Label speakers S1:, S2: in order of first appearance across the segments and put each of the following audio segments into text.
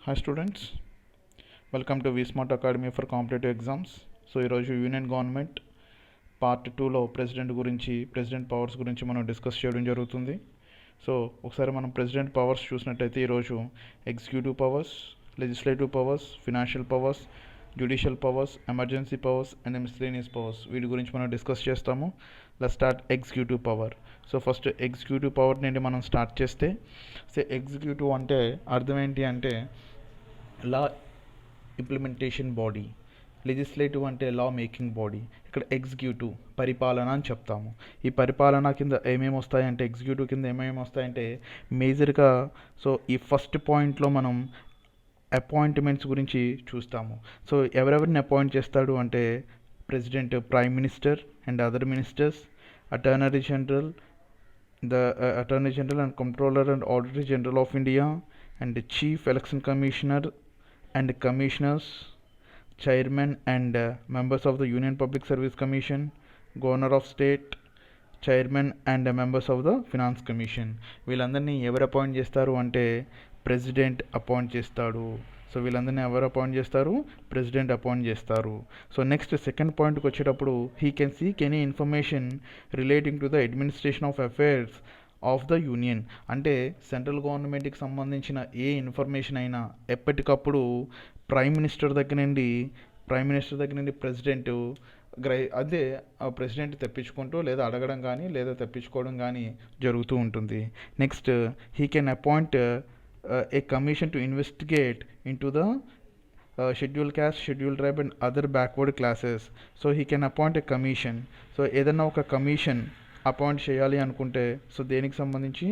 S1: Hi students, welcome to VSmart Academy for Competitive Exams. So ఈరోజు union government part 2లో president powers గురించి మనం discuss చేయడం జరుగుతుంది. సో ఒకసారి మనం ప్రెసిడెంట్ పవర్స్ చూసినట్టయితే ఈరోజు executive powers, legislative powers, financial powers, judicial powers, emergency powers and miscellaneous powers వీటి గురించి మనం డిస్కస్ చేస్తాము. Let's start executive power. So first executive power నుండి మనం స్టార్ట్ చేస్తే ఎగ్జిక్యూటివ్ అంటే అర్థం ఏంటి అంటే లా ఇంప్లిమెంటేషన్ బాడీ, లెజిస్లేటివ్ అంటే లా మేకింగ్ బాడీ, ఇక్కడ ఎగ్జిక్యూటివ్ పరిపాలన అని చెప్తాము. ఈ పరిపాలన కింద ఏమేమి వస్తాయంటే ఎగ్జిక్యూటివ్ కింద ఏమేమి వస్తాయంటే మేజర్గా సో ఈ ఫస్ట్ పాయింట్లో మనం అపాయింట్మెంట్స్ గురించి చూస్తాము. సో ఎవరెవరిని అపాయింట్ చేస్తాడు అంటే president, prime minister and other ministers, attorney general, attorney general and controller and auditor general of India and chief election commissioner and commissioners, chairman and members of the Union Public Service Commission, governor of state, chairman and members of the finance commission. వీళ్ళందరినీ ఎవరు appoint చేస్తారు అంటే president appoint చేస్తాడు. So వీళ్ళందరినీ ఎవరు appoint చేస్తారు? President appoint చేస్తారు. So next second పాయింట్కి వచ్చేటప్పుడు he can seek any information relating to the administration of affairs of the union. అంటే సెంట్రల్ గవర్నమెంట్కి సంబంధించిన ఏ ఇన్ఫర్మేషన్ అయినా ఎప్పటికప్పుడు ప్రైమ్ మినిస్టర్ దగ్గర నుండి ప్రెసిడెంట్ అదే ప్రెసిడెంట్ తెప్పించుకుంటూ లేదా అడగడం కానీ లేదా తెప్పించుకోవడం కానీ జరుగుతూ ఉంటుంది. Next he can appoint A commission to investigate in to the schedule caste, schedule tribe and other backward classes. So he can appoint A commission. So ఏదైనా ఒక కమిషన్ అపాయింట్ చేయాలి అనుకుంటే సో దేనికి సంబంధించి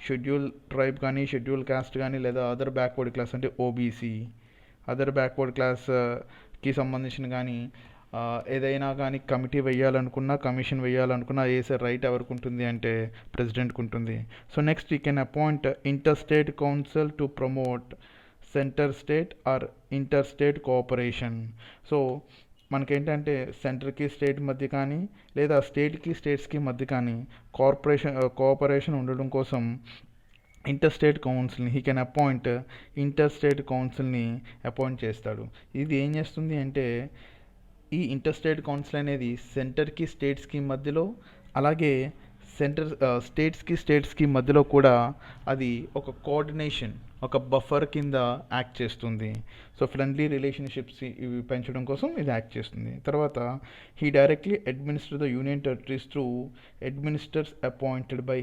S1: షెడ్యూల్ ట్రైబ్ కానీ, schedule caste కానీ లేదా other backward class అంటే ఓబీసీ, అదర్ బ్యాక్వర్డ్ క్లాస్కి సంబంధించిన కానీ ఏదైనా కానీ కమిటీ వేయాలనుకున్నా, కమిషన్ వేయాలనుకున్నా వేసే రైట్ ఎవరికి ఉంటుంది అంటే ప్రెసిడెంట్కి ఉంటుంది. So next you can appoint inter state council to promote centre state or inter state cooperation. So మనకేంటంటే సెంటర్కి స్టేట్ మధ్య కానీ లేదా స్టేట్కి స్టేట్స్కి మధ్య కానీ కోఆపరేషన్ ఉండడం కోసం ఇంటర్ స్టేట్ కౌన్సిల్ని he can appoint inter state కౌన్సిల్ని అపాయింట్ చేస్తాడు. ఇది ఏం చేస్తుంది అంటే ఈ ఇంటర్ స్టేట్ కౌన్సిల్ అనేది సెంటర్కి స్టేట్స్కి మధ్యలో అలాగే స్టేట్స్కి మధ్యలో కూడా అది ఒక కోఆర్డినేషన్, ఒక బఫర్ కింద యాక్ట్ చేస్తుంది. సో ఫ్రెండ్లీ రిలేషన్షిప్స్ ఇవి పెంచడం కోసం ఇది యాక్ట్ చేస్తుంది. తర్వాత he directly administer the union territories through administers appointed by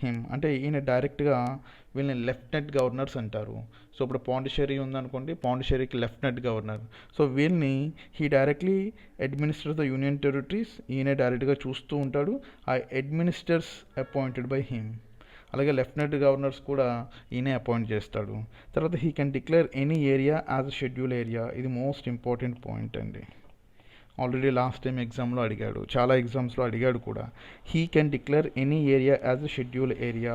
S1: him. అంటే ఈయన డైరెక్ట్గా వీళ్ళని లెఫ్టినెంట్ గవర్నర్స్ అంటారు. సో ఇప్పుడు పాండిచేరి ఉందనుకోండి, పాండిచేరికి లెఫ్టినెంట్ గవర్నర్. సో వీళ్ళని he directly administer the union territories, ఈయన డైరెక్ట్గా చూస్తూ ఉంటాడు. ఆ అడ్మినిస్టర్స్ అపాయింటెడ్ బై హిమ్. అలాగే లెఫ్టినెంట్ గవర్నర్స్ కూడా ఈయనే అపాయింట్ చేస్తాడు. తర్వాత he can declare any area as a schedule area. ఇది మోస్ట్ ఇంపార్టెంట్ పాయింట్ అండి. ఆల్రెడీ లాస్ట్ టైం ఎగ్జామ్లో అడిగాడు, చాలా ఎగ్జామ్స్లో అడిగాడు కూడా. He can declare any area as a schedule area.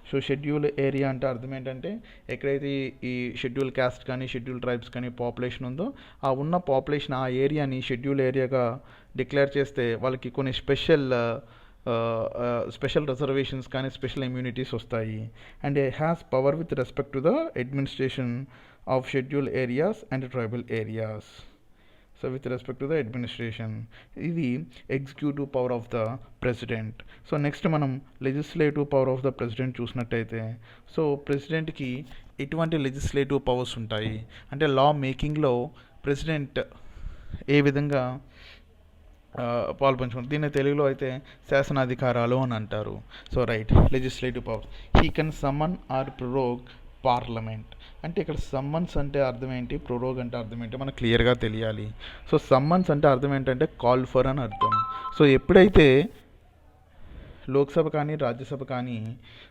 S1: So schedule area అంటే అర్థం ఏంటంటే ఎక్కడైతే ఈ షెడ్యూల్ క్యాస్ట్ కానీ, షెడ్యూల్ ట్రైబ్స్ కానీ పాపులేషన్ ఉందో ఆ ఉన్న పాపులేషన్ ఆ ఏరియాని షెడ్యూల్ ఏరియాగా డిక్లేర్ చేస్తే వాళ్ళకి కొన్ని స్పెషల్ రిజర్వేషన్స్ కానీ స్పెషల్ ఇమ్యూనిటీస్ వస్తాయి. And has power with respect to the administration of schedule areas and tribal areas. So with respect to the administration, ఇది executive power of the president. So next మనం legislative power of the president చూసినట్టయితే so ప్రెసిడెంట్కి ఎటువంటి legislative powers ఉంటాయి అంటే లా మేకింగ్లో president ఏ విధంగా పాల్పంచుకుంటారు. దీన్ని తెలుగులో అయితే శాసనాధికారాలు అని అంటారు. So right, legislative power. He can summon or prorogue parliament. అంటే ఇక్కడ సమ్మన్స్ అంటే అర్థం ఏంటి, ప్రొరోగ్ అంటే అర్థం ఏంటి మనకు క్లియర్గా తెలియాలి. సో సమ్మన్స్ అంటే అర్థం ఏంటంటే కాల్ ఫర్ అని అర్థం. సో ఎప్పుడైతే లోక్సభ కానీ రాజ్యసభ కానీ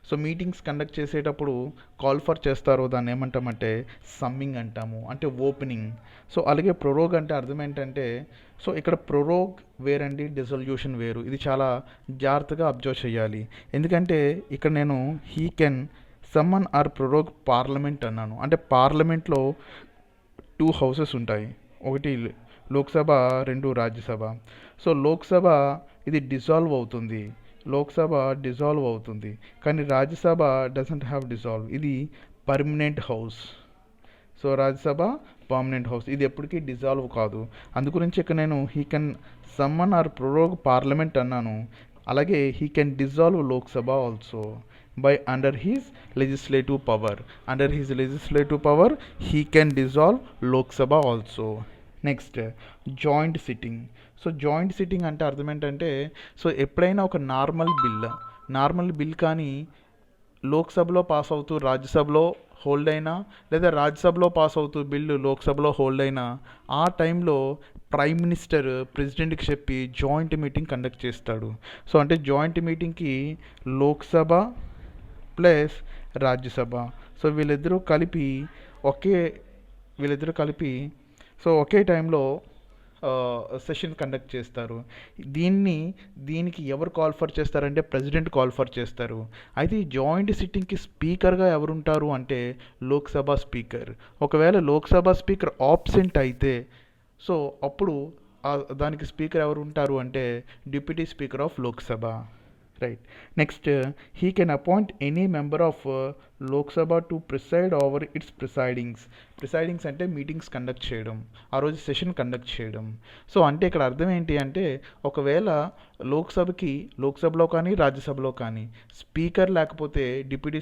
S1: సో మీటింగ్స్ కండక్ట్ చేసేటప్పుడు కాల్ ఫర్ చేస్తారో దాన్ని ఏమంటామంటే సమ్మింగ్ అంటాము, అంటే ఓపెనింగ్. సో అలాగే ప్రొరోగ్ అంటే అర్థం ఏంటంటే సో ఇక్కడ ప్రొరోగ్ వేరండి, డిసొల్యూషన్ వేరు. ఇది చాలా జాగ్రత్తగా అబ్జర్వ్ చేయాలి. ఎందుకంటే ఇక్కడ నేను he can summon or prorogue parliament అన్నాను. అంటే పార్లమెంట్లో 2 హౌసెస్ ఉంటాయి, ఒకటి లోక్సభ, 2 రాజ్యసభ. సో లోక్సభ ఇది డిజాల్వ్ అవుతుంది, లోక్సభ డిజాల్వ్ అవుతుంది, కానీ రాజ్యసభ డజంట్ హ్యావ్ డిజాల్వ్. ఇది permanent house. So Rajya Sabha permanent house, ఇది ఎప్పటికీ డిజాల్వ్ కాదు. అందుగురించి ఇక్కడ నేను he can summon or prorogue parliament అన్నాను. అలాగే he can dissolve Lok Sabha also by under his legislative power. Under his legislative power he can dissolve Lok Sabha also. Next joint sitting. So joint sitting అంటే అర్థం ఏంటంటే, సో ఎప్పుడైనా ఒక నార్మల్ బిల్ కానీ లోక్సభలో pass అవుతూ రాజ్యసభలో హోల్డ్ అయినా, లేదా రాజ్యసభలో పాస్ అవుతూ బిల్లు లోక్సభలో హోల్డ్ అయినా, ఆ టైంలో ప్రైమ్ మినిస్టర్ ప్రెసిడెంట్కి చెప్పి జాయింట్ మీటింగ్ కండక్ట్ చేస్తాడు. సో అంటే జాయింట్ మీటింగ్కి లోక్సభ ప్లస్ రాజ్యసభ, సో ఒకే వీళ్ళిద్దరూ కలిపి సో ఒకే టైంలో సెషన్ కండక్ట్ చేస్తారు. దీనికి ఎవరు కాల్ ఫర్ చేస్తారంటే ప్రెసిడెంట్ కాల్ ఫర్ చేస్తారు. అయితే ఈ జాయింట్ సిట్టింగ్కి స్పీకర్గా ఎవరుంటారు అంటే లోక్సభ స్పీకర్. ఒకవేళ లోక్సభ స్పీకర్ ఆబ్సెంట్ అయితే సో అప్పుడు దానికి స్పీకర్ ఎవరు ఉంటారు అంటే deputy speaker of Lok Sabha. Right. Next he can appoint any member of Lok Sabha to preside over its presidings అంటే మీటింగ్స్ కండక్ట్ చేయడం, ఆ రోజు సెషన్ కండక్ట్ చేయడం. సో అంటే ఇక్కడ అర్థం ఏంటి అంటే, ఒకవేళ లోక్సభలో కానీ రాజ్యసభలో కానీ స్పీకర్ లేకపోతే డిప్యూటీ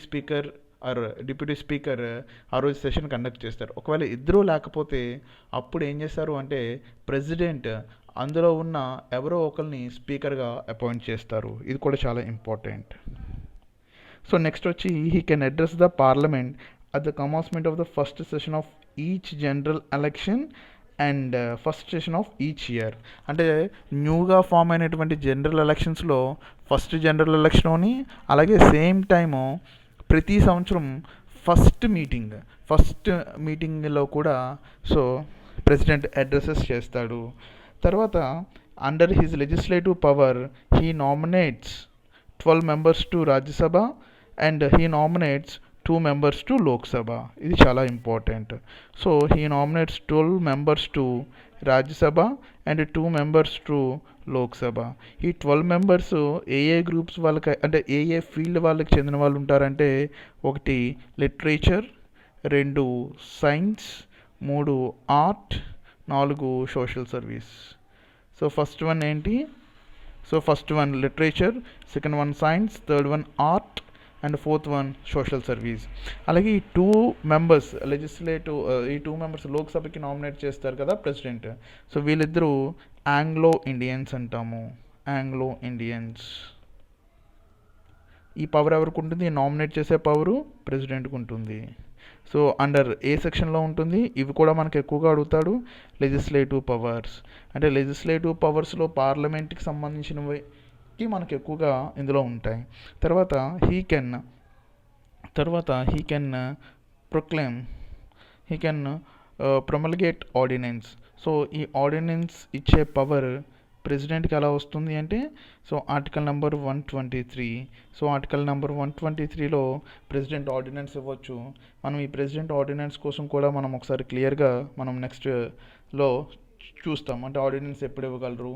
S1: స్పీకర్ ఆ రోజు సెషన్ కండక్ట్ చేస్తారు. ఒకవేళ ఇద్దరూ లేకపోతే అప్పుడు ఏం చేస్తారు అంటే ప్రెసిడెంట్ అందులో ఉన్న ఎవరో ఒకరిని స్పీకర్గా అపాయింట్ చేస్తారు. ఇది కూడా చాలా ఇంపార్టెంట్. సో నెక్స్ట్ వచ్చి he can address the parliament at the commencement of the first session of each general election and first session of each year. అంటే న్యూగా ఫామ్ అయినటువంటి జనరల్ ఎలక్షన్స్లో ఫస్ట్ జనరల్ ఎలక్షన్లోని, అలాగే సేమ్ టైము ప్రతి సంవత్సరం first మీటింగ్లో కూడా సో ప్రెసిడెంట్ అడ్రసెస్ చేస్తాడు. తర్వాత under his legislative power he nominates 12 members to Rajya Sabha and he nominates 2 members to Lok Sabha. ఇది చాలా important. So he nominates 12 members to Rajya Sabha and 2 members to Lok Sabha. ఈ 12 మెంబర్స్ ఏ గ్రూప్స్ వాళ్ళకి అంటే ఏ ఫీల్డ్ వాళ్ళకి చెందిన వాళ్ళు ఉంటారంటే, 1 literature, 2 science, 3 art, 4 social service. So first one literature, second one science, third one art and fourth one social service. అలాగే ఈ 2 members లోక్సభకి nominate చేస్తారు కదా ప్రెసిడెంట్. సో వీళ్ళిద్దరూ ఆంగ్లో ఇండియన్స్ అంటాము. ఈ పవర్ ఎవరికి ఉంటుంది? నామినేట్ చేసే పవరు ప్రెసిడెంట్కి ఉంటుంది. సో అండర్ ఏ సెక్షన్లో ఉంటుంది? ఇవి కూడా మనకు ఎక్కువగా అడుగుతాడు. లెజిస్లేటివ్ పవర్స్ అంటే లెజిస్లేటివ్ పవర్స్లో పార్లమెంట్కి సంబంధించినవి మనకు ఎక్కువగా ఇందులో ఉంటాయి. తర్వాత he can promulgate ordinance. So ఈ ఆర్డినెన్స్ ఇచ్చే పవర్ ప్రెసిడెంట్కి ఎలా వస్తుంది అంటే, so article number 123. So article number 123లో ప్రెసిడెంట్ ఆర్డినెన్స్ ఇవ్వచ్చు. మనం ఈ ప్రెసిడెంట్ ఆర్డినెన్స్ కోసం కూడా మనం ఒకసారి క్లియర్గా మనం నెక్స్ట్లో చూస్తాం, అంటే ఆర్డినెన్స్ ఎప్పుడు ఇవ్వగలరు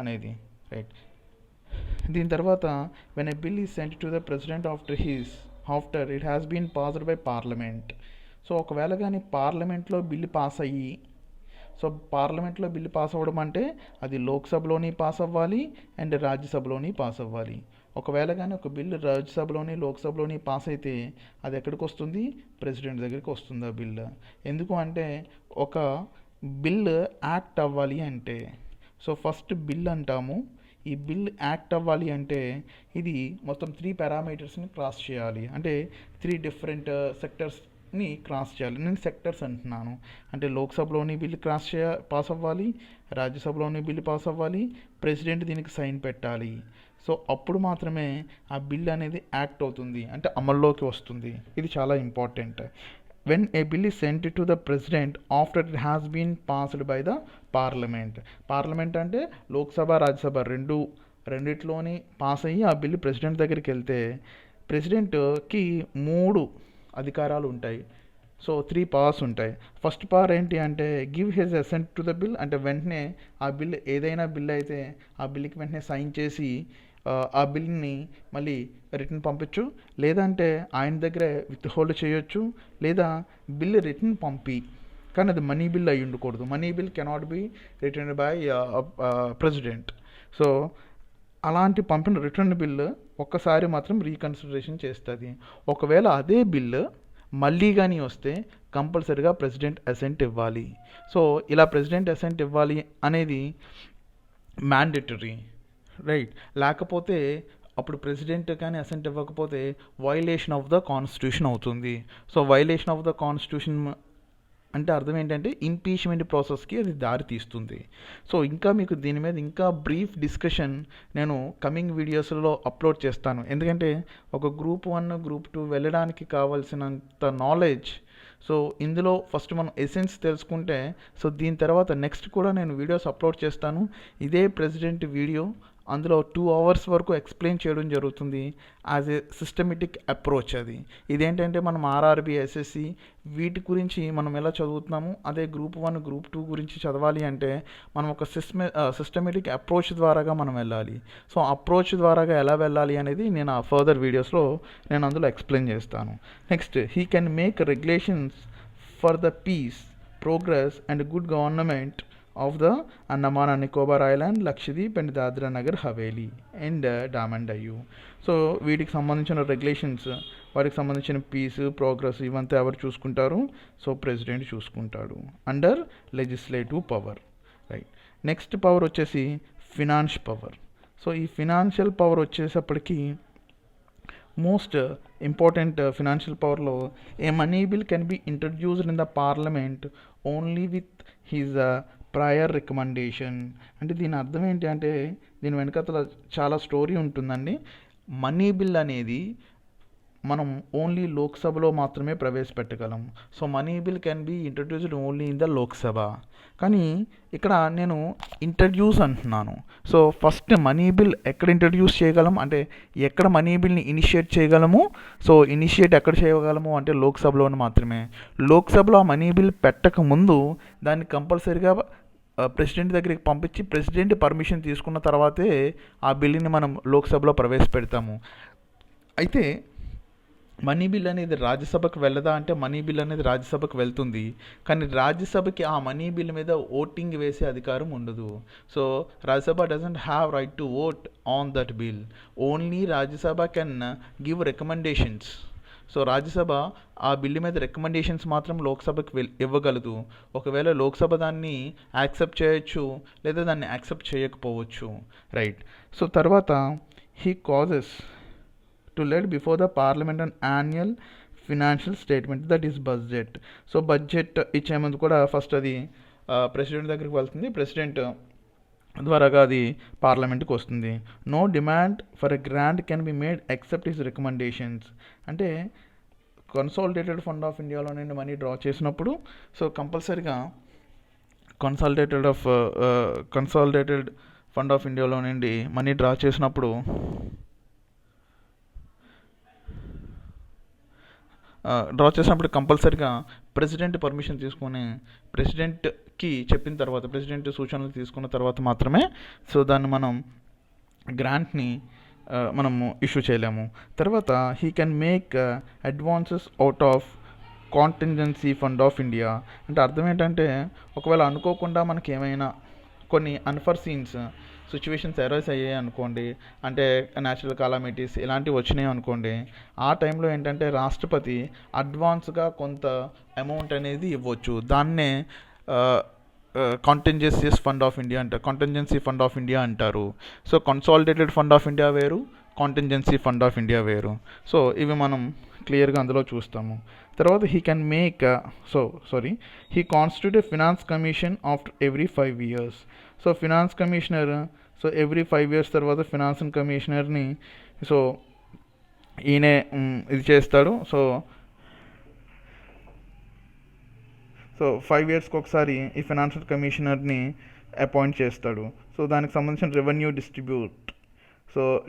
S1: అనేది. రైట్. దీని తర్వాత when a bill is sent to the president after it has been passed by parliament. So ఒకవేళ కానీ పార్లమెంట్లో బిల్లు పాస్ అవ్వడం అంటే అది లోక్సభలోని పాస్ అవ్వాలి అండ్ రాజ్యసభలోని పాస్ అవ్వాలి. ఒకవేళ కానీ ఒక బిల్లు రాజ్యసభలోని లోక్సభలోని పాస్ అయితే అది ఎక్కడికి వస్తుంది? ప్రెసిడెంట్ దగ్గరికి వస్తుంది ఆ బిల్లు. ఎందుకు అంటే ఒక బిల్ యాక్ట్ అవ్వాలి అంటే, సో ఫస్ట్ బిల్ అంటాము. ఈ బిల్ యాక్ట్ అవ్వాలి అంటే ఇది మొత్తం 3 పారామీటర్స్ని క్రాస్ చేయాలి. అంటే 3 డిఫరెంట్ సెక్టర్స్ని క్రాస్ చేయాలి. నేను సెక్టర్స్ అంటున్నాను. అంటే లోక్సభలోని బిల్లు పాస్ అవ్వాలి, రాజ్యసభలోని బిల్లు పాస్ అవ్వాలి, ప్రెసిడెంట్ దీనికి సైన్ పెట్టాలి. సో అప్పుడు మాత్రమే ఆ బిల్ అనేది యాక్ట్ అవుతుంది, అంటే అమల్లోకి వస్తుంది. ఇది చాలా important. when a bill is sent to the president after it has been passed by the parliament అంటే లోక్సభ రాజ్యసభ రెండిట్లోని పాస్ అయ్యి ఆ బిల్లు ప్రెసిడెంట్ దగ్గరికి వెళ్తే ప్రెసిడెంట్కి 3 అధికారాలు ఉంటాయి. సో 3 పవర్స్ ఉంటాయి. ఫస్ట్ పవర్ ఏంటి అంటే give his assent to the bill, అంటే వెంటనే ఆ బిల్ ఏదైనా బిల్ అయితే ఆ బిల్కి వెంటనే సైన్ చేసి ఆ బిల్ని మళ్ళీ రిటర్న్ పంపించు, లేదంటే ఆయన దగ్గరే విత్ హోల్డ్ చేయొచ్చు, లేదా బిల్ రిటర్న్ పంపి, కానీ అది మనీ బిల్ అయి ఉండకూడదు. Money bill cannot be written by president. So అలాంటి పంపిన రిటర్న్ బిల్లు ఒక్కసారి మాత్రం రీకన్సిడరేషన్ చేస్తుంది. ఒకవేళ అదే బిల్లు మళ్ళీ కానీ వస్తే కంపల్సరీగా ప్రెసిడెంట్ అసెంట్ ఇవ్వాలి. సో ఇలా ప్రెసిడెంట్ అసెంట్ ఇవ్వాలి అనేది మ్యాండేటరీ, రైట్. లేకపోతే అప్పుడు ప్రెసిడెంట్ కానీ అసెంట్ ఇవ్వకపోతే వైలేషన్ ఆఫ్ ద కాన్స్టిట్యూషన్ అవుతుంది. So violation of the constitution అంటే అర్థం ఏంటంటే ఇంపీచ్మెంట్ ప్రాసెస్కి అది దారి తీస్తుంది. సో ఇంకా మీకు దీని మీద ఇంకా బ్రీఫ్ డిస్కషన్ నేను కమింగ్ వీడియోస్లో అప్లోడ్ చేస్తాను. ఎందుకంటే ఒక గ్రూప్ 1 గ్రూప్ 2 వెళ్ళడానికి కావాల్సినంత నాలెడ్జ్, సో ఇందులో ఫస్ట్ మనం ఎసెన్స్ తెలుసుకుంటే, సో దీని తర్వాత నెక్స్ట్ కూడా నేను వీడియోస్ అప్లోడ్ చేస్తాను. ఇదే ప్రెసిడెంట్ వీడియో, అందులో 2 hours వరకు ఎక్స్ప్లెయిన్ చేయడం జరుగుతుంది యాజ్ ఏ సిస్టమేటిక్ అప్రోచ్. ఇదేంటంటే మనం ఆర్ఆర్బి, ఎస్ఎస్సి వీటి గురించి మనం ఎలా చదువుతున్నాము, అదే గ్రూప్ 1 గ్రూప్ 2 గురించి చదవాలి అంటే మనం ఒక సిస్టమేటిక్ అప్రోచ్ ద్వారాగా మనం వెళ్ళాలి. సో అప్రోచ్ ద్వారాగా ఎలా వెళ్ళాలి అనేది నేను ఆ ఫర్దర్ వీడియోస్లో నేను అందులో ఎక్స్ప్లెయిన్ చేస్తాను. Next, he can make regulations for the peace, progress and good government of the Andaman and Nicobar island, Lakshadweep and Dadra Nagar Haveli and Daman Diu. So వీటికి సంబంధించిన రెగ్యులేషన్స్, వాటికి సంబంధించిన పీస్, ప్రోగ్రెస్ ఇవంతా ఎవరు చూసుకుంటారు? సో ప్రెసిడెంట్ చూసుకుంటాడు under legislative power, right. Next power వచ్చేసి ఫినాన్స్ పవర్. సో ఈ ఫినాన్షియల్ పవర్ వచ్చేసప్పటికి మోస్ట్ ఇంపార్టెంట్ ఫినాన్షియల్ పవర్లో a money bill can be introduced in the parliament only with his prior recommendation. అంటే దీని అర్థం ఏంటి అంటే దీని వెనకాల చాలా స్టోరీ ఉంటుందండి. మనీ బిల్ అనేది మనం ఓన్లీ లోక్సభలో మాత్రమే ప్రవేశపెట్టగలం. So money bill can be introduced only in the Lok Sabha. కానీ ఇక్కడ నేను ఇంట్రడ్యూస్ అంటున్నాను. సో ఫస్ట్ మనీ బిల్ ఎక్కడ ఇంట్రడ్యూస్ చేయగలం అంటే ఎక్కడ మనీ బిల్ని ఇనిషియేట్ చేయగలము? సో ఇనిషియేట్ ఎక్కడ చేయగలము అంటే లోక్సభలో మాత్రమే. లోక్సభలో ఆ మనీ బిల్ పెట్టక ముందు దాన్ని కంపల్సరీగా ప్రెసిడెంట్ దగ్గరికి పంపించి ప్రెసిడెంట్ పర్మిషన్ తీసుకున్న తర్వాతే ఆ బిల్లుని మనం లోక్సభలో ప్రవేశపెడతాము. అయితే మనీ బిల్ అనేది రాజ్యసభకు వెళ్ళదా అంటే మనీ బిల్ అనేది రాజ్యసభకు వెళ్తుంది, కానీ రాజ్యసభకి ఆ మనీ బిల్ మీద ఓటింగ్ వేసే అధికారం ఉండదు. So Rajya Sabha doesn't have right to vote on that bill. Only Rajya Sabha can give recommendations. So Rajya Sabha ఆ బిల్లు మీద రికమెండేషన్స్ మాత్రం లోక్సభకి ఇవ్వగలదు. ఒకవేళ లోక్సభ దాన్ని యాక్సెప్ట్ చేయొచ్చు, లేదా దాన్ని యాక్సెప్ట్ చేయకపోవచ్చు, రైట్. సో తర్వాత he causes to let before the parliament and annual financial statement, that is budget. So budget ఇచ్చే ముందు కూడా ఫస్ట్ అది ప్రెసిడెంట్ దగ్గరికి వెళ్తుంది, ప్రెసిడెంట్ ద్వారాగా అది పార్లమెంట్కి వస్తుంది. No demand for a grant can be made except his recommendations. అంటే కన్సాలిడేటెడ్ ఫండ్ ఆఫ్ ఇండియాలో నుండి మనీ డ్రా చేసినప్పుడు సో కంపల్సరీగా కన్సాలిడేటెడ్ ఫండ్ ఆఫ్ ఇండియాలో నుండి మనీ డ్రా చేసినప్పుడు కంపల్సరీగా ప్రెసిడెంట్ పర్మిషన్ తీసుకొని ప్రెసిడెంట్కి చెప్పిన తర్వాత, ప్రెసిడెంట్ సూచనలు తీసుకున్న తర్వాత మాత్రమే సో దాన్ని మనం గ్రాంట్ని మనము ఇష్యూ చేయలేము. తర్వాత he can make advances out of contingency fund of India. అంటే అర్థం ఏంటంటే ఒకవేళ అనుకోకుండా మనకి ఏమైనా కొన్ని అన్ఫర్సీన్స్ సిచ్యువేషన్స్ అరైజ్ అయ్యాయి అనుకోండి, అంటే న్యాచురల్ కాలామిటీస్ ఇలాంటివి వచ్చినాయి అనుకోండి, ఆ టైంలో ఏంటంటే రాష్ట్రపతి అడ్వాన్స్గా కొంత అమౌంట్ అనేది ఇవ్వచ్చు. దాన్నే కాంటింజెన్సీ ఫండ్ ఆఫ్ ఇండియా అంటారు. So consolidated fund of India వేరు, కాంటింజెన్సీ ఫండ్ ఆఫ్ ఇండియా వేరు. సో ఇవి మనం క్లియర్గా అందులో చూస్తాము. తర్వాత he can make he constitute a finance commission after every 5 years. So finance commissioner so every 5 years తర్వాత ఫినాన్స్ కమిషనర్ని సో ఈయనే ఇది చేస్తాడు. సో 5 yearsకి ఒకసారి ఈ ఫినాన్షియల్ కమిషనర్ని అపాయింట్ చేస్తాడు. సో దానికి సంబంధించిన revenue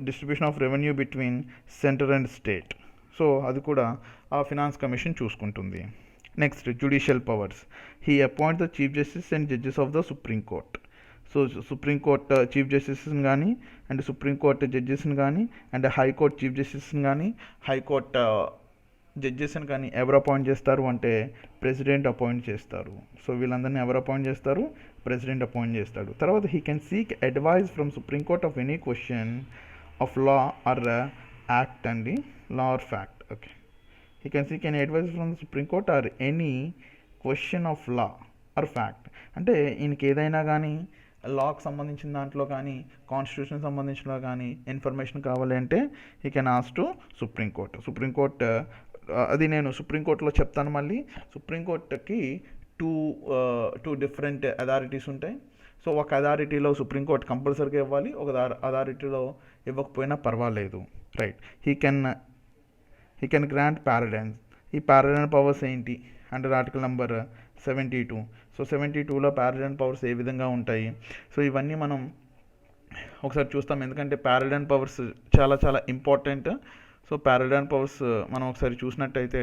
S1: distribution of revenue between centre and state, so అది కూడా ఆ ఫినాన్స్ కమిషన్ చూసుకుంటుంది. Next judicial powers. He appoint the chief justice and judges of the supreme court. So supreme court chief జస్టిస్ని కానీ and supreme court జడ్జెస్ని కానీ and high court chief జస్టిస్ని కానీ high court జడ్జెస్ని కానీ ఎవరు అపాయింట్ చేస్తారు అంటే ప్రెసిడెంట్ అపాయింట్ చేస్తారు. సో వీళ్ళందరినీ ఎవరు అపాయింట్ చేస్తారు? ప్రెసిడెంట్ అపాయింట్ చేస్తాడు. తర్వాత he can seek advice from supreme court of any question of law or act అండి, law or fact. Okay, he can seek any advice from supreme court or any question of law or fact. అంటే ఈయనకి ఏదైనా కానీ లాకి సంబంధించిన దాంట్లో కానీ constitution సంబంధించిన కానీ ఇన్ఫర్మేషన్ కావాలి అంటే he can ask to supreme court. అది నేను సుప్రీంకోర్టులో చెప్తాను. మళ్ళీ సుప్రీంకోర్టుకి టూ డిఫరెంట్ అథారిటీస్ ఉంటాయి. సో ఒక అథారిటీలో సుప్రీంకోర్టు కంపల్సరీగా ఇవ్వాలి, ఒక అథారిటీలో ఇవ్వకపోయినా పర్వాలేదు. Right, he can grant pardons. ఈ పారడైన్ పవర్స్ ఏంటి అండర్ ఆర్టికల్ నెంబర్ 72. సో 72లో పారడైన్ పవర్స్ ఏ విధంగా ఉంటాయి? సో ఇవన్నీ మనం ఒకసారి చూస్తాం, ఎందుకంటే పారడైన్ పవర్స్ చాలా చాలా ఇంపార్టెంట్. సో పారడైన్ పవర్స్ మనం ఒకసారి చూసినట్టయితే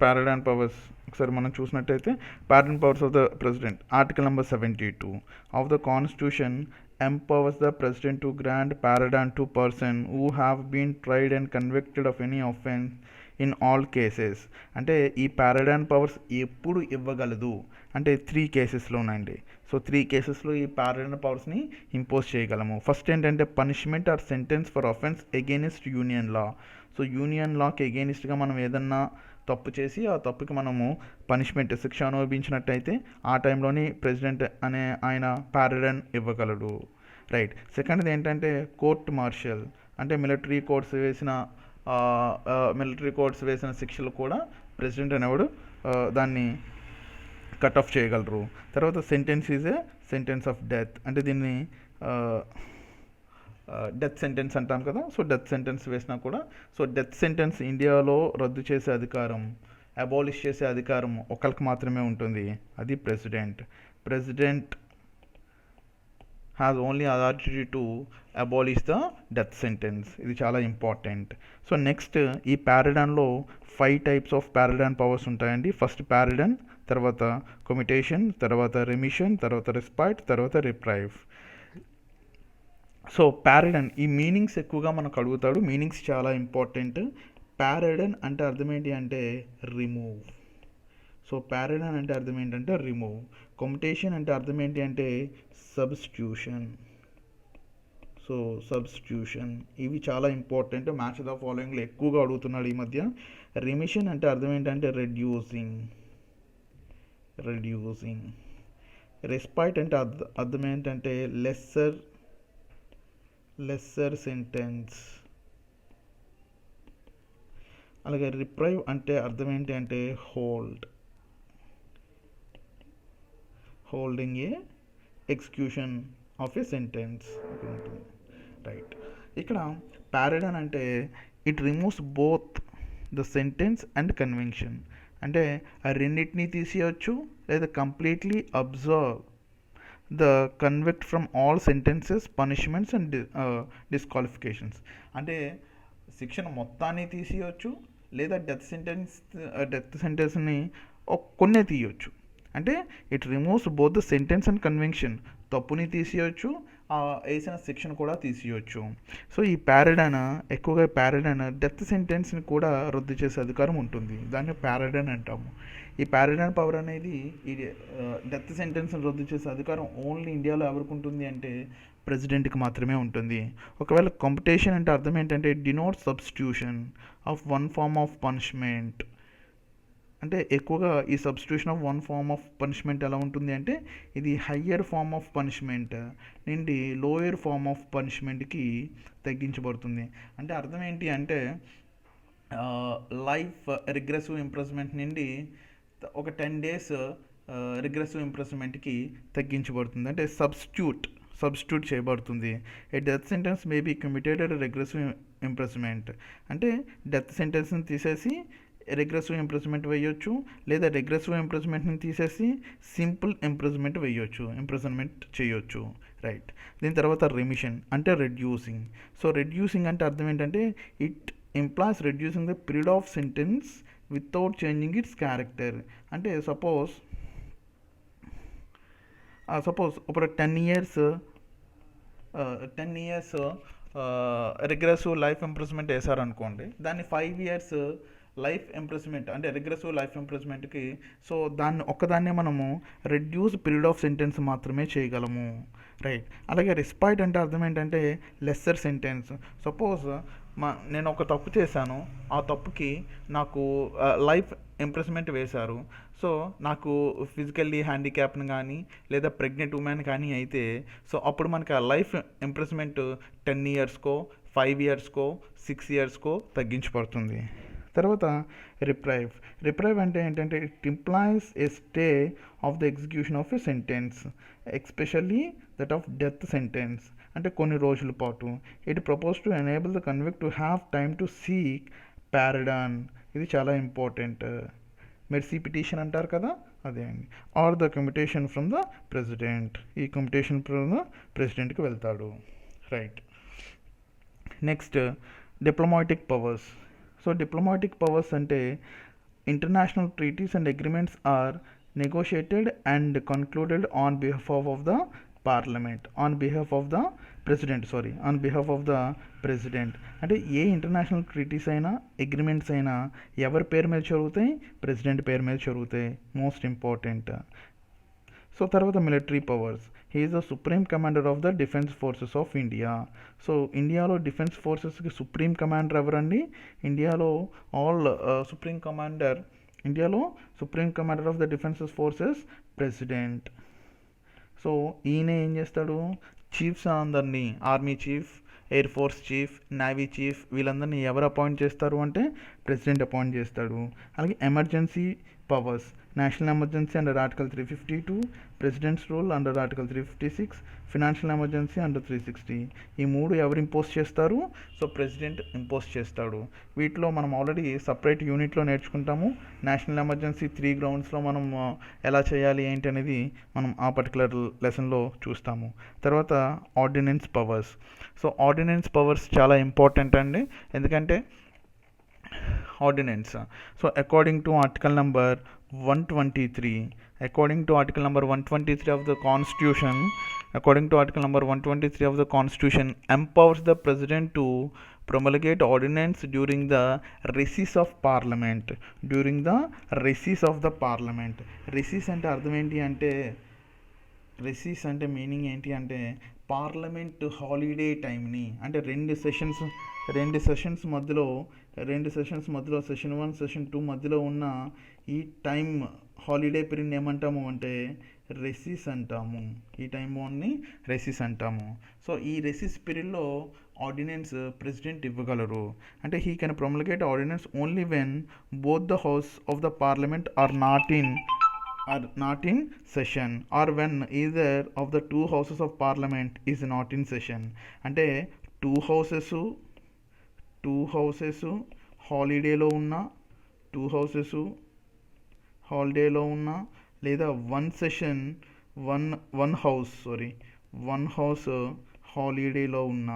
S1: పారడైన్ పవర్స్ ఒకసారి మనం చూసినట్టయితే pardon powers of the president article number 72 of the constitution empowers the president to grant pardon to person who have been tried and convicted of any offense in all cases. అంటే ఈ pardon powers ఎప్పుడు ఇవ్వగలదు అంటే 3 కేసెస్లోనండి. So 3 కేసెస్లో ఈ pardon పవర్స్ని impose చేయగలము. First ఏంటంటే punishment or sentence for offence against union law. So union లాకి అగెయిన్స్ట్గా మనం ఏదన్నా తప్పు చేసి ఆ తప్పుకి మనము పనిష్మెంట్ శిక్ష అనుభవించినట్టయితే ఆ టైంలోని ప్రెసిడెంట్ అనే ఆయన పారడైన్ ఇవ్వగలడు. రైట్, సెకండ్ది ఏంటంటే కోర్ట్ మార్షల్. అంటే మిలిటరీ కోర్ట్స్ వేసిన శిక్షలు కూడా ప్రెసిడెంట్ అనేవాడు దాన్ని కట్ ఆఫ్ చేయగలరు. తర్వాత sentence is a sentence of death. అంటే దీన్ని డెత్ సెంటెన్స్ అంటాం కదా. సో డెత్ సెంటెన్స్ వేసినా కూడా, సో డెత్ సెంటెన్స్ ఇండియాలో రద్దు చేసే అధికారం, అబాలిష్ చేసే అధికారం ఒకరికి మాత్రమే ఉంటుంది, అది president has only authority to abolish the death sentence. ఇది చాలా ఇంపార్టెంట్. సో నెక్స్ట్ ఈ పారడైన్లో 5 టైప్స్ ఆఫ్ పారడైన్ పవర్స్ ఉంటాయండి. ఫస్ట్ పారడైన్, తర్వాత కమ్యూటేషన్, తర్వాత రెమిషన్, తర్వాత రెస్పైట్, తర్వాత రిప్రైవ్. సో పారడైన్ ఈ మీనింగ్స్ ఎక్కువగా మనకు అడుగుతాడు. మీనింగ్స్ చాలా ఇంపార్టెంట్. పారడైన్ అంటే అర్థం ఏంటి అంటే రిమూవ్. సో పారడైన్ అంటే అర్థం ఏంటంటే రిమూవ్. కమ్యూటేషన్ అంటే అర్థం ఏంటి అంటే సబ్స్టిట్యూషన్. సో సబ్స్టిట్యూషన్ ఇవి చాలా ఇంపార్టెంట్. మ్యాచ్ ద ఫాలోయింగ్లో ఎక్కువగా అడుగుతున్నాడు ఈ మధ్య. రెమిషన్ అంటే అర్థం ఏంటంటే రెడ్యూసింగ్. రెస్పైట్ అంటే అర్థం ఏంటంటే లెస్సర్ సెంటెన్స్. అలాగే రిప్రైవ్ అంటే అర్థం ఏంటి అంటే holding a execution of A sentence ఉంటుంది. రైట్, ఇక్కడ పారడైన్ అంటే it removes both the sentence and conviction. అంటే ఆ రెండింటినీ తీసేయచ్చు, లేదా completely observe the convict from all sentences, punishments and disqualifications. అంటే శిక్షను మొత్తాన్ని తీసేయచ్చు, లేదా డెత్ సెంటెన్స్ని కొన్నే తీయొచ్చు. అంటే it removes both the sentence and conviction. తప్పుని తీసేయచ్చు, వేసిన శిక్షను కూడా తీసేయచ్చు. సో ఈ ఎక్కువగా పారడైన్ డెత్ సెంటెన్స్ని కూడా రద్దు చేసే అధికారం ఉంటుంది. దాన్ని పారడైన్ అంటాము. ఈ పారడైన్ పవర్ అనేది ఈ డెత్ సెంటెన్స్ని రద్దు చేసే అధికారం ఓన్లీ ఇండియాలో ఎవరికి ఉంటుంది అంటే ప్రెసిడెంట్కి మాత్రమే ఉంటుంది. ఒకవేళ కంపిటేషన్ అంటే అర్థం ఏంటంటే denote substitution of one form of punishment. అంటే ఎక్కువగా ఈ substitution of one form of punishment ఎలా ఉంటుంది అంటే ఇది హయ్యర్ ఫార్మ్ ఆఫ్ పనిష్మెంట్ నుండి లోయర్ ఫార్మ్ ఆఫ్ పనిష్మెంట్కి తగ్గించబడుతుంది. అంటే అర్థం ఏంటి అంటే లైఫ్ రిగ్రెసివ్ ఇంప్రెస్మెంట్ నుండి ఒక 10 days రిగ్రెసివ్ ఇంప్రెస్మెంట్కి తగ్గించబడుతుంది. అంటే సబ్స్టిట్యూట్ చేయబడుతుంది. A death sentence may be commuted rigorous imprisonment. అంటే డెత్ సెంటెన్స్ని తీసేసి రిగ్రెసివ్ ఇంప్రెస్మెంట్ వేయొచ్చు, లేదా రిగ్రెసివ్ ఇంప్రెస్మెంట్ని తీసేసి సింపుల్ ఇంప్రెస్మెంట్ చేయొచ్చు. రైట్, దీని తర్వాత రెమిషన్ అంటే రెడ్యూసింగ్. సో రెడ్యూసింగ్ అంటే అర్థం ఏంటంటే it implies reducing the period of sentence without changing its character. అంటే సపోజ్ ఇప్పుడు 10 ఇయర్స్ రిగ్రెసివ్ లైఫ్ ఇంప్రూవ్మెంట్ వేసారనుకోండి, దాన్ని 5 ఇయర్స్ లైఫ్ ఇంప్రూవ్మెంట్ అంటే రిగ్రెసివ్ లైఫ్ ఇంప్రూవ్మెంట్కి, సో దాన్ని ఒక్కదాన్నే మనము రెడ్యూస్ పీరియడ్ ఆఫ్ సెంటెన్స్ మాత్రమే చేయగలము, రైట్. అలాగే రెస్పైట్ అంటే అర్థం ఏంటంటే లెస్సర్ సెంటెన్స్. సపోజ్ నేను ఒక తప్పు చేశాను, ఆ తప్పుకి నాకు లైఫ్ ఇంప్రెస్మెంట్ వేశారు. సో నాకు ఫిజికల్లీ హ్యాండిక్యాప్ని కానీ లేదా ప్రెగ్నెంట్ ఉమెన్ కానీ అయితే, సో అప్పుడు మనకి ఆ లైఫ్ ఇంప్రెస్మెంట్ 10 ఇయర్స్కో 5 ఇయర్స్కో 6 ఇయర్స్కో తగ్గించబడుతుంది. తర్వాత రిప్రైవ్ అంటే ఏంటంటే it implies a stay of the execution of a sentence, especially that of death sentence, అంటే కొన్ని రోజుల పాటు. It propose to enable the convict to have time to seek pardon. ఇది చాలా ఇంపార్టెంట్. మెర్సీ పిటిషన్ అంటారు కదా, అదే అండి. Or the commutation from the president, ఈ కమ్యూటేషన్ ఫ్రమ్ ద ప్రెసిడెంట్కి వెళ్తాడు, right. Next diplomatic powers. So diplomatic powers అంటే international treaties and agreements are negotiated and concluded on behalf of the parliament, on behalf of the president. అంటే ఏ international treaties అయినా agreements అయినా ఎవరి పేరు మీద జరుగుతాయి? ప్రెసిడెంట్ పేరు మీద జరుగుతాయి, మోస్ట్ ఇంపార్టెంట్. సో తర్వాత military powers. He is the supreme commander of the defence forces of India. So ఇండియాలో డిఫెన్స్ ఫోర్సెస్కి సుప్రీం కమాండర్ ఎవరండి? ఇండియాలో supreme commander of the defence forces president. So ఈయన ఏం చేస్తాడు? చీఫ్స్ అందరినీ, army chief, air force chief, navy chief, వీళ్ళందరినీ ఎవరు appoint చేస్తారు అంటే ప్రెసిడెంట్ అపాయింట్ చేస్తాడు. అలాగే emergency powers. National emergency under article 352, presidents rule under article 356, financial emergency under 360. ఈ మూడు ఎవరు ఇంపోజ్ చేస్తారు? సో ప్రెసిడెంట్ ఇంపోజ్ చేస్తాడు. వీటిలో మనం ఆల్రెడీ సపరేట్ యూనిట్లో నేర్చుకుంటాము. నేషనల్ ఎమర్జెన్సీ 3 గ్రౌండ్స్లో మనం ఎలా చేయాలి ఏంటి అనేది మనం ఆ పర్టికులర్ లెసన్లో చూస్తాము. తర్వాత ordinance powers. So ordinance powers చాలా ఇంపార్టెంట్ అండి, ఎందుకంటే ordinance. So according to article number 123 of the constitution empowers the president to promulgate ordinance during the recess of parliament. Recess అంటే అర్థం ఏంటి అంటే, రెసిస్ అంటే మీనింగ్ ఏంటి అంటే పార్లమెంట్ హాలిడే టైంని, అంటే రెండు సెషన్స్ మధ్యలో సెషన్ 1 సెషన్ 2 మధ్యలో ఉన్న ఈ టైం హాలిడే పీరియడ్ ఏమంటాము అంటే రెసిస్ అంటాము. ఈ టైం బాండ్ని రెసిస్ అంటాము. సో ఈ రెసిస్ పీరియడ్లో ఆర్డినెన్స్ ప్రెసిడెంట్ ఇవ్వగలరు. అంటే he can promulgate ordinance only when both the house of the parliament are not in session or when either of the two houses of parliament is not in session. అంటే two houses హాలిడేలో ఉన్న లేదా one house హాలిడేలో ఉన్న,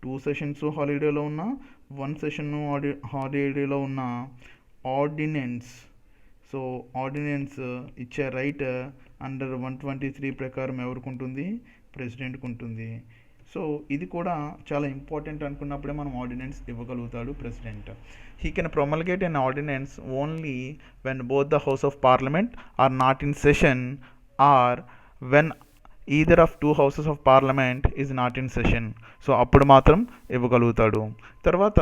S1: 2 sessions హాలిడేలో ఉన్న, 1 session హాలిడేలో ఉన్న ordinance. So ordinance ఇచ్చే right under 123 ప్రకారం ఎవరికి ఉంటుంది? ప్రెసిడెంట్కి ఉంటుంది. సో ఇది కూడా చాలా ఇంపార్టెంట్ అనుకున్నప్పుడే మనం ఆర్డినెన్స్ ఇవ్వగలుగుతాడు president. He can promulgate an ordinance only when both the house of parliament are not in session or when either of 2 houses of parliament is not in session. So అప్పుడు మాత్రం ఇవ్వగలుగుతాడు. తర్వాత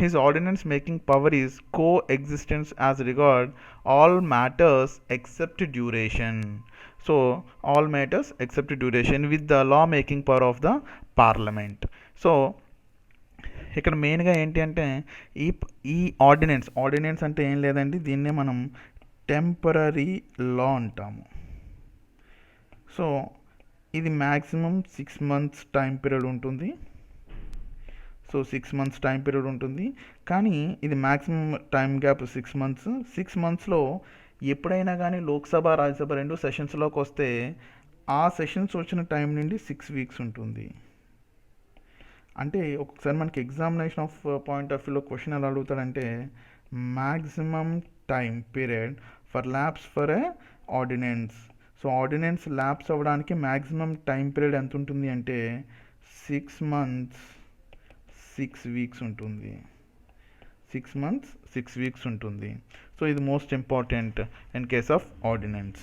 S1: his ordinance making power is coexistence as regard all matters except duration. So all matters except duration with the law making power of the parliament. So ఇక్కడ మెయిన్గా ఏంటి అంటే ఈ ordinance అంటే ఏం లేదండి, దీన్నే మనం టెంపరరీ లా అంటాము. సో ఇది మ్యాక్సిమం 6 months టైం పీరియడ్ ఉంటుంది. సో 6 months టైం పీరియడ్ ఉంటుంది, కానీ ఇది మ్యాక్సిమం టైం గ్యాప్ 6 months. 6 monthsలో ఎప్పుడైనా కానీ లోక్సభ రాజ్యసభ 2 సెషన్స్లోకి వస్తే ఆ సెషన్స్ వచ్చిన టైం నుండి 6 weeks ఉంటుంది. అంటే ఒకసారి మనకి ఎగ్జామినేషన్ ఆఫ్ పాయింట్ ఆఫ్ వ్యూలో క్వశ్చన్ ఎలా అడుగుతాడంటే, maximum time period for lapse for a ordinance. So ordinance lapse అవ్వడానికి మ్యాక్సిమం టైం పీరియడ్ ఎంత ఉంటుంది అంటే 6 months 6 weeks ఉంటుంది. 6 months 6 weeks ఉంటుంది. సో ఇది most important in case of ordinance.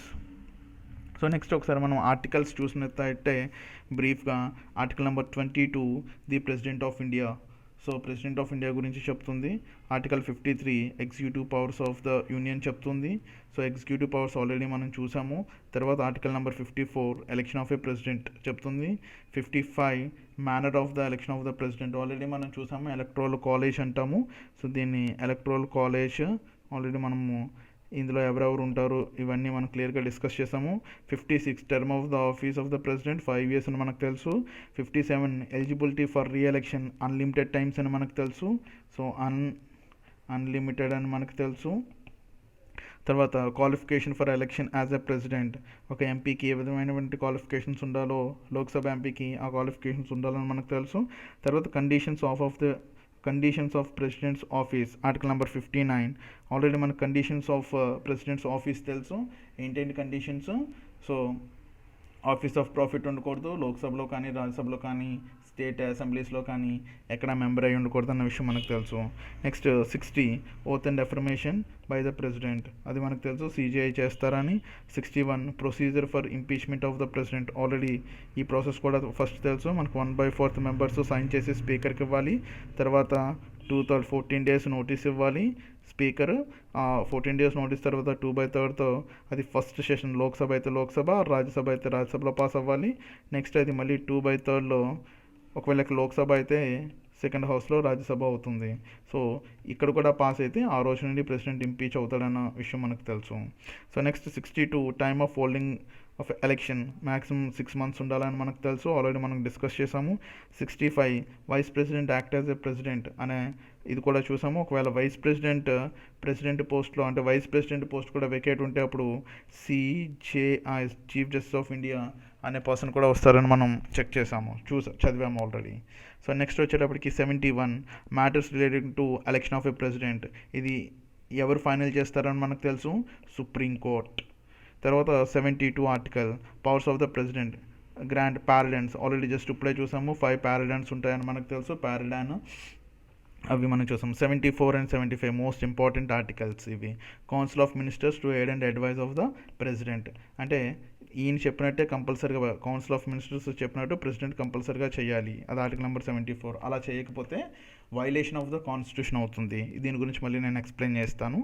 S1: So next ఒకసారి మనం ఆర్టికల్స్ చూసినట్లయితే బ్రీఫ్గా article number 22 the president of India. So president of India గురించి చెప్తుంది. Article 53 executive powers of the union చెప్తుంది. సో ఎగ్జిక్యూటివ్ పవర్స్ ఆల్రెడీ మనం చూసాము. తర్వాత article number 54 election of a president చెప్తుంది. 55 manner of the election of the president already మనం చూసాము. Electoral college అంటాము. సో దీన్ని ఎలక్ట్రల్ కాలేజ్ ఆల్రెడీ మనము ఇందులో ఎవరెవరు ఉంటారు ఇవన్నీ మనం క్లియర్గా డిస్కస్ చేసాము. 56 term of the office of the president 5 years అని మనకు తెలుసు. 57 eligibility for re-election unlimited times అని మనకు తెలుసు. సో అన్లిమిటెడ్ అని మనకు తెలుసు. తర్వాత qualification for election as a president, ఒక ఎంపీకి ఏ విధమైనటువంటి క్వాలిఫికేషన్స్ ఉండాలో లోక్సభ ఎంపీకి ఆ క్వాలిఫికేషన్స్ ఉండాలని మనకు తెలుసు. తర్వాత conditions of president's office article number 59 already మనకు కండిషన్స్ ఆఫ్ ప్రెసిడెంట్స్ ఆఫీస్ తెలుసు. ఏంటంటే conditions, so office of profit ఉండకూడదు, లోక్సభలో కానీ రాజ్యసభలో కానీ స్టేట్ అసెంబ్లీస్లో కానీ ఎక్కడ మెంబర్ అయి ఉండకూడదు అన్న విషయం మనకు తెలుసు. Next 60 oath and affirmation by the president, అది మనకు తెలుసు, సిజిఐ చేస్తారని. 61 procedure for impeachment of the president, already ఈ ప్రాసెస్ కూడా ఫస్ట్ తెలుసు మనకు. 1/4 మెంబర్స్ సైన్ చేసి స్పీకర్కి ఇవ్వాలి. తర్వాత 14 days నోటీస్ ఇవ్వాలి స్పీకర్. 14 days నోటీస్ తర్వాత 2/3 అది ఫస్ట్ సెషన్ లోక్సభ అయితే లోక్సభ, రాజ్యసభ అయితే రాజ్యసభలో పాస్ అవ్వాలి. నెక్స్ట్ అది మళ్ళీ 2/3 ఒకవేళ లోక్సభ అయితే సెకండ్ హౌస్లో రాజ్యసభ అవుతుంది. సో ఇక్కడ కూడా పాస్ అయితే ఆ రోజు నుండి ప్రెసిడెంట్ ఇంపీచ్ అవుతాడన్న విషయం మనకు తెలుసు. So next 62 time of holding of election maximum 6 months ఉండాలని మనకు తెలుసు, ఆల్రెడీ మనం డిస్కస్ చేసాము. 65 vice president act as a president అనే ఇది కూడా చూసాము. ఒకవేళ ప్రెసిడెంట్ పోస్ట్లో అంటే వైస్ ప్రెసిడెంట్ పోస్ట్ కూడా వెకేట్ ఉంటే అప్పుడు CJI chief justice of India అనే పర్సన్ కూడా వస్తారని మనం చెక్ చేసాము, చదివాము ఆల్రెడీ. సో నెక్స్ట్ వచ్చేటప్పటికి 71 matters related to election of a president, ఇది ఎవరు ఫైనల్ చేస్తారని మనకు తెలుసు, సుప్రీం కోర్ట్. తర్వాత 72 article powers of the president grant pardons, already just ఇప్పుడే చూసాము 5 పారడన్స్ ఉంటాయని మనకు తెలుసు, పారడాన్ అవి మనం చూసాం. 74 and 75 మోస్ట్ ఇంపార్టెంట్ ఆర్టికల్స్ ఇవి. Council of ministers to aid and advise of the president, అంటే ఈయన చెప్పినట్టే కంపల్సరీగా కౌన్సిల్ ఆఫ్ మినిస్టర్స్ చెప్పినట్టు ప్రెసిడెంట్ కంపల్సరీగా చేయాలి, అది ఆర్టికల్ నెంబర్ 74. అలా చేయకపోతే వైలేషన్ ఆఫ్ ద కాన్స్టిట్యూషన్ అవుతుంది. దీని గురించి మళ్ళీ నేను ఎక్స్ప్లెయిన్ చేస్తాను.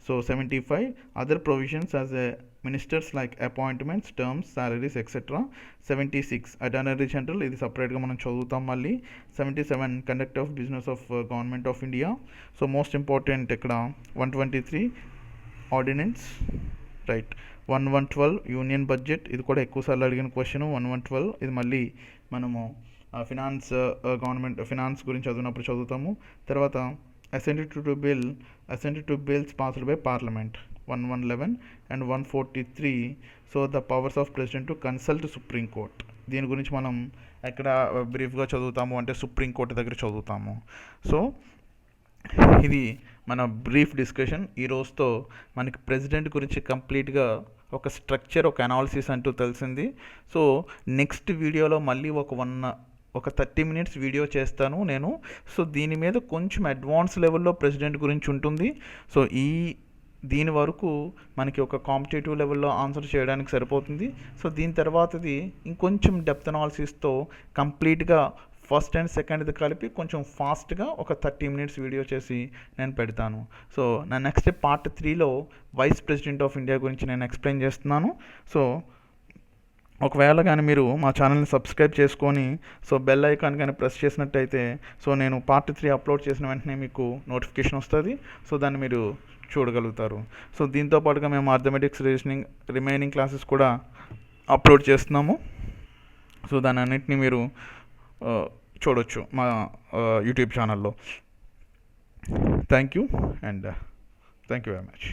S1: So 75 other provisions as a ministers like appointments, terms, salaries etcetera. 76 attorney general, ఇది సపరేట్గా మనం చదువుతాం మళ్ళీ. 77 conduct of business of government of India. So most important ఇక్కడ 123 ఆర్డినెన్స్, రైట్. 1112 యూనియన్ బడ్జెట్, ఇది కూడా ఎక్కువసార్లు అడిగిన క్వశ్చన్. 1112 ఇది మళ్ళీ మనము గవర్నమెంట్ ఫినాన్స్ గురించి చదివినప్పుడు చదువుతాము. తర్వాత assented to bills passed by parliament 1111 and 143. So the powers of president to consult supreme court, దీని గురించి మనం ఎక్కడ బ్రీఫ్గా చదువుతాము అంటే సుప్రీం కోర్టు దగ్గర చదువుతాము. సో ఇది మన బ్రీఫ్ డిస్కషన్. ఈ రోజుతో మనకి ప్రెసిడెంట్ గురించి కంప్లీట్గా ఒక స్ట్రక్చర్, ఒక అనాలిసిస్ అంటూ తెలిసింది. సో నెక్స్ట్ వీడియోలో మళ్ళీ ఒక 30 minutes వీడియో చేస్తాను నేను. సో దీని మీద కొంచెం అడ్వాన్స్ లెవెల్లో ప్రెసిడెంట్ గురించి ఉంటుంది. సో దీని వరకు మనకి ఒక కాంపిటేటివ్ లెవెల్లో ఆన్సర్ చేయడానికి సరిపోతుంది. సో దీని తర్వాతది ఇంకొంచెం డెప్త్ అనాలిసిస్తో కంప్లీట్గా ఫస్ట్ అండ్ సెకండ్ది కలిపి కొంచెం ఫాస్ట్గా ఒక 30 minutes వీడియో చేసి నేను పెడతాను. సో నా నెక్స్ట్ పార్ట్ 3లో వైస్ ప్రెసిడెంట్ ఆఫ్ ఇండియా గురించి నేను ఎక్స్ప్లెయిన్ చేస్తున్నాను. సో ఒకవేళ కానీ మీరు మా ఛానల్ని సబ్స్క్రైబ్ చేసుకొని సో బెల్ ఐకాన్ కానీ ప్రెస్ చేసినట్టయితే సో నేను పార్ట్ 3 అప్లోడ్ చేసిన వెంటనే మీకు నోటిఫికేషన్ వస్తుంది. సో దాన్ని మీరు చూడగలుగుతారు. సో దీంతో పాటుగా మేము అర్థమెటిక్స్, రీజనింగ్ రిమైనింగ్ క్లాసెస్ కూడా అప్లోడ్ చేస్తున్నాము. సో దాని అన్నింటినీ మీరు చూడొచ్చు మా యూట్యూబ్ ఛానల్లో. Thank you and thank you very much.